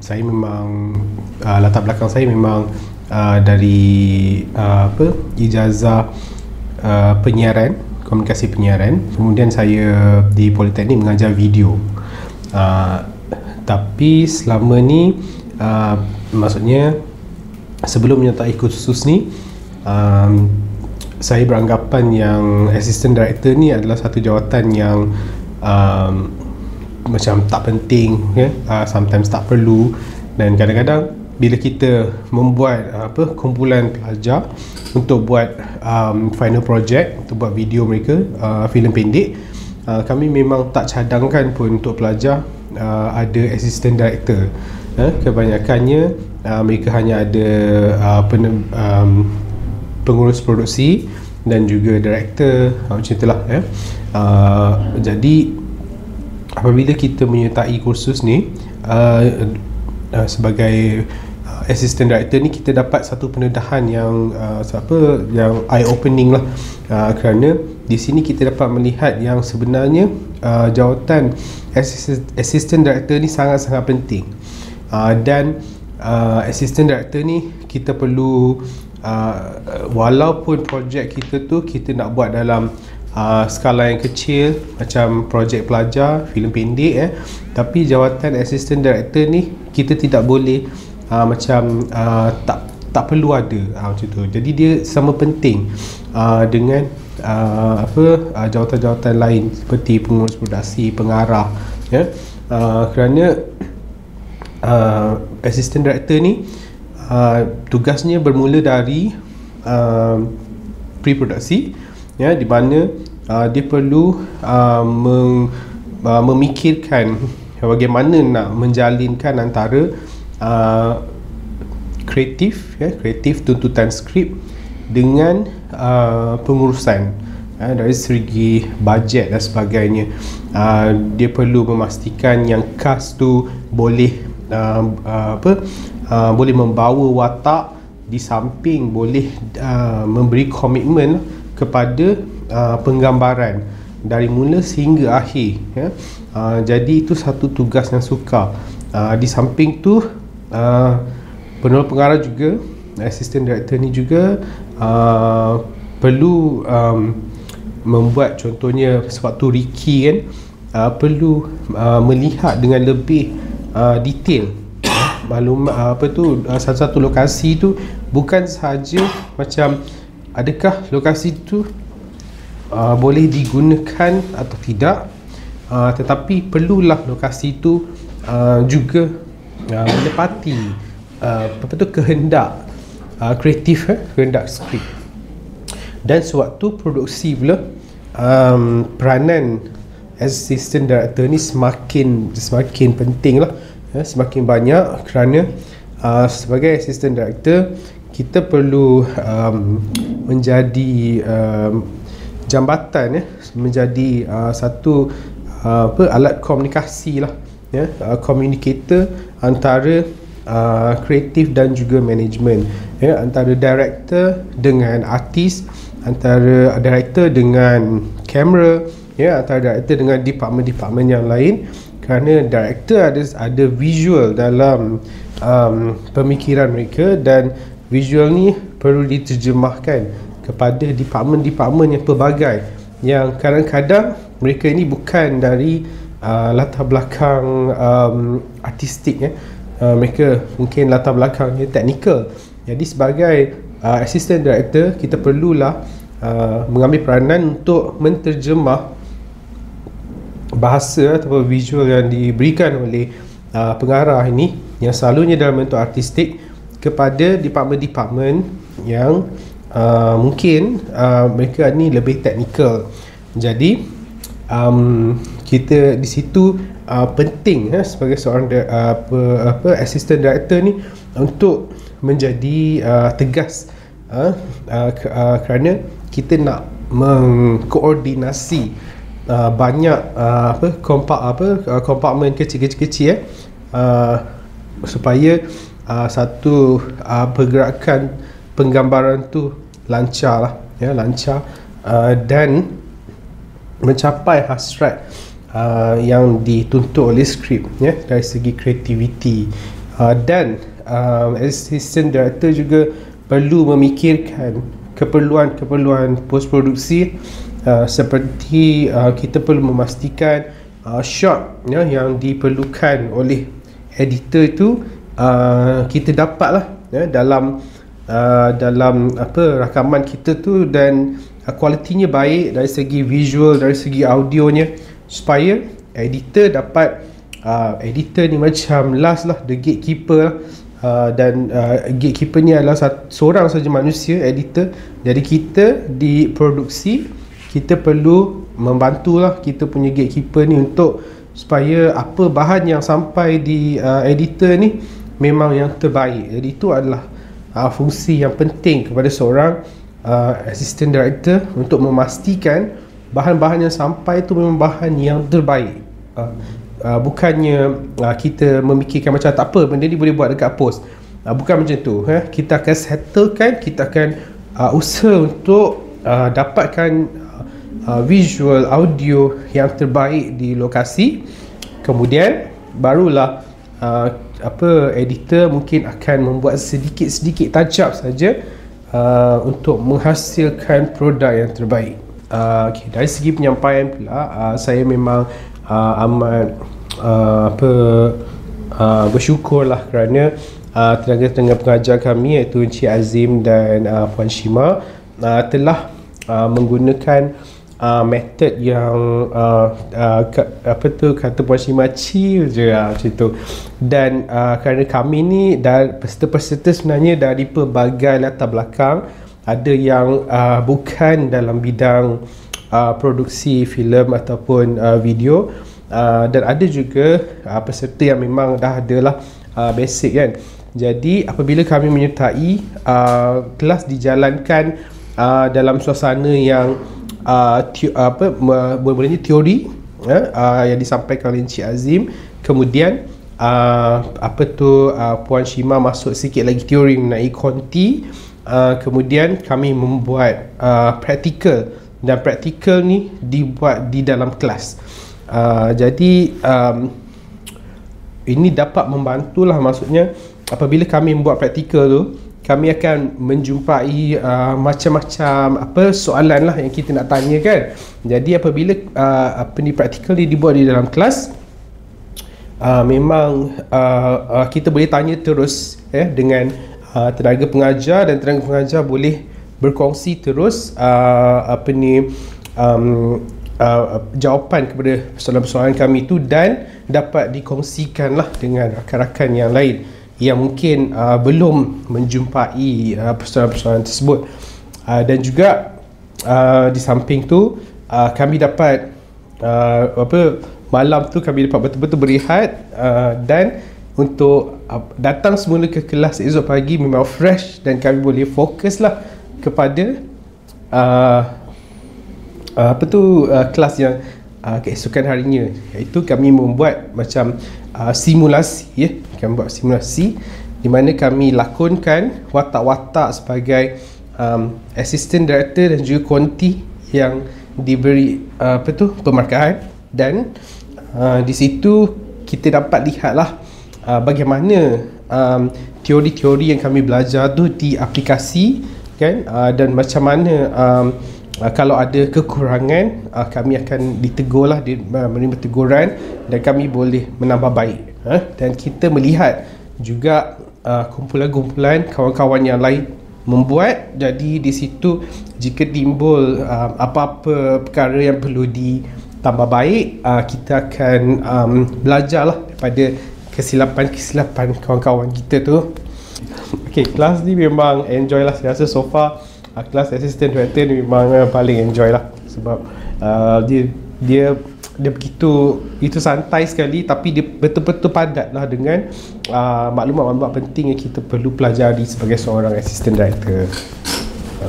Saya memang latar belakang saya memang dari ijazah penyiaran, komunikasi penyiaran. Kemudian saya di Politeknik mengajar video. Tapi selama ni maksudnya sebelum menyertai kursus ni, saya beranggapan yang assistant director ni adalah satu jawatan yang macam tak penting, sometimes tak perlu. Dan kadang-kadang bila kita membuat kumpulan pelajar untuk buat final project, untuk buat video mereka, filem pendek, kami memang tak cadangkan pun untuk pelajar ada assistant director. Kebanyakannya mereka hanya ada pengurus produksi dan juga director, macam itulah. Jadi apabila kita menyertai kursus ni sebagai assistant director ni, kita dapat satu pendedahan yang yang eye opening lah, kerana di sini kita dapat melihat yang sebenarnya jawatan assistant director ni sangat-sangat penting. Dan assistant director ni kita perlu, walaupun projek kita tu kita nak buat dalam skala yang kecil macam projek pelajar, filem pendek, tapi jawatan assistant director ni kita tidak boleh tak perlu ada, macam tu. Jadi dia sama penting dengan jawatan-jawatan lain seperti pengurus produksi, pengarah, kerana assistant director ni tugasnya bermula dari pre-produksi, di mana dia perlu memikirkan bagaimana nak menjalinkan antara kreatif tuntutan skrip dengan pengurusan dari segi bajet dan sebagainya. Dia perlu memastikan yang cast tu boleh boleh membawa watak, di samping boleh memberi komitmen kepada penggambaran dari mula sehingga akhir, jadi itu satu tugas yang sukar. Di samping tu penulis pengarah juga, assistant director ni juga perlu membuat, contohnya sewaktu Ricky kan, perlu melihat dengan lebih detail maklumat satu-satu lokasi tu, bukan sahaja macam adakah lokasi tu boleh digunakan atau tidak, tetapi perlulah lokasi tu juga menepati kehendak kreatif, kehendak skrip. Dan sewaktu produksi pula, peranan assistant director ni semakin penting lah, semakin banyak, kerana sebagai assistant director kita perlu menjadi jambatan, menjadi satu alat komunikasi lah, communicator antara kreatif dan juga management, antara director dengan artis, antara director dengan kamera, antara director dengan department-department yang lain. Kerana director ada visual dalam pemikiran mereka, dan visual ni perlu diterjemahkan kepada department-department yang pelbagai, yang kadang-kadang mereka ini bukan dari latar belakang artistik, mereka mungkin latar belakangnya teknikal. Jadi sebagai assistant director, kita perlulah mengambil peranan untuk menterjemah bahasa atau visual yang diberikan oleh pengarah ini, yang selalunya dalam bentuk artistik, kepada department-department yang mungkin mereka ni lebih teknikal. Jadi kita di situ penting sebagai seorang assistant director ni untuk menjadi tegas, kerana kita nak mengkoordinasi banyak kompartmen kecil-kecil, supaya satu pergerakan penggambaran tu lancar lah, lancar, dan mencapai hasrat yang dituntut oleh skrip, dari segi kreativiti, Dan assistant director juga perlu memikirkan keperluan post produksi, seperti kita perlu memastikan shot yang diperlukan oleh editor itu kita dapatlah dalam rakaman kita tu, dan kualitinya baik dari segi visual, dari segi audionya, supaya editor dapat editor ni macam last lah, the gatekeeper, dan gatekeeper ni adalah seorang saja manusia, editor. Jadi kita di produksi, kita perlu membantulah kita punya gatekeeper ni untuk supaya apa bahan yang sampai di editor ni memang yang terbaik. Jadi itu adalah fungsi yang penting kepada seorang assistant director, untuk memastikan bahan-bahan yang sampai itu memang bahan yang terbaik. Bukannya kita memikirkan macam tak apa, benda ni boleh buat dekat post. Bukan macam tu. Kita akan settlekan, kita akan usaha untuk dapatkan visual, audio yang terbaik di lokasi. Kemudian barulah editor mungkin akan membuat sedikit-sedikit touch up saja untuk menghasilkan produk yang terbaik. Dari segi penyampaian pula, saya memang amat bersyukurlah kerana tenaga-tenaga pengajar kami, iaitu Encik Azim dan Puan Shima, telah menggunakan method yang kata Puan Shima, chill je macam tu. Dan kerana kami ni peserta-peserta sebenarnya dari pelbagai latar belakang, ada yang bukan dalam bidang produksi filem ataupun video, dan ada juga peserta yang memang dah adalah basic kan. Jadi apabila kami menyertai kelas dijalankan dalam suasana yang mula-mulanya teori yang disampaikan oleh Encik Azim, kemudian Puan Shima masuk sikit lagi teori mengenai konti, kemudian kami membuat praktikal, dan praktikal ni dibuat di dalam kelas. Jadi ini dapat membantulah, maksudnya apabila kami membuat praktikal tu, kami akan menjumpai macam-macam soalan lah yang kita nak tanya kan. Jadi apabila praktikal ni dibuat di dalam kelas, memang kita boleh tanya terus dengan tenaga pengajar, dan tenaga pengajar boleh berkongsi terus jawapan kepada persoalan-persoalan kami itu, dan dapat dikongsikanlah dengan rakan-rakan yang lain yang mungkin belum menjumpai persoalan-persoalan tersebut. Dan juga di samping tu kami dapat malam tu kami dapat betul-betul berehat, dan untuk datang semula ke kelas esok pagi memang fresh, dan kami boleh fokuslah kepada kelas yang keesokan harinya, iaitu kami membuat macam simulasi, kami buat simulasi di mana kami lakonkan watak-watak sebagai assistant director dan juga konti yang diberi pemarkahan, dan di situ kita dapat lihatlah bagaimana teori-teori yang kami belajar tu diaplikasi kan, dan macam mana kalau ada kekurangan kami akan ditegurlah, menerima teguran, dan kami boleh menambah baik. Dan kita melihat juga kumpulan-kumpulan kawan-kawan yang lain membuat. Jadi di situ jika timbul apa-apa perkara yang perlu ditambah baik, kita akan belajarlah daripada kesilapan-kesilapan kawan-kawan kita tu. Kelas ni memang enjoy lah. Saya rasa so far kelas assistant director ni memang paling enjoy lah, sebab dia begitu santai sekali, tapi dia betul-betul padat lah dengan maklumat-maklumat penting yang kita perlu pelajari sebagai seorang assistant director.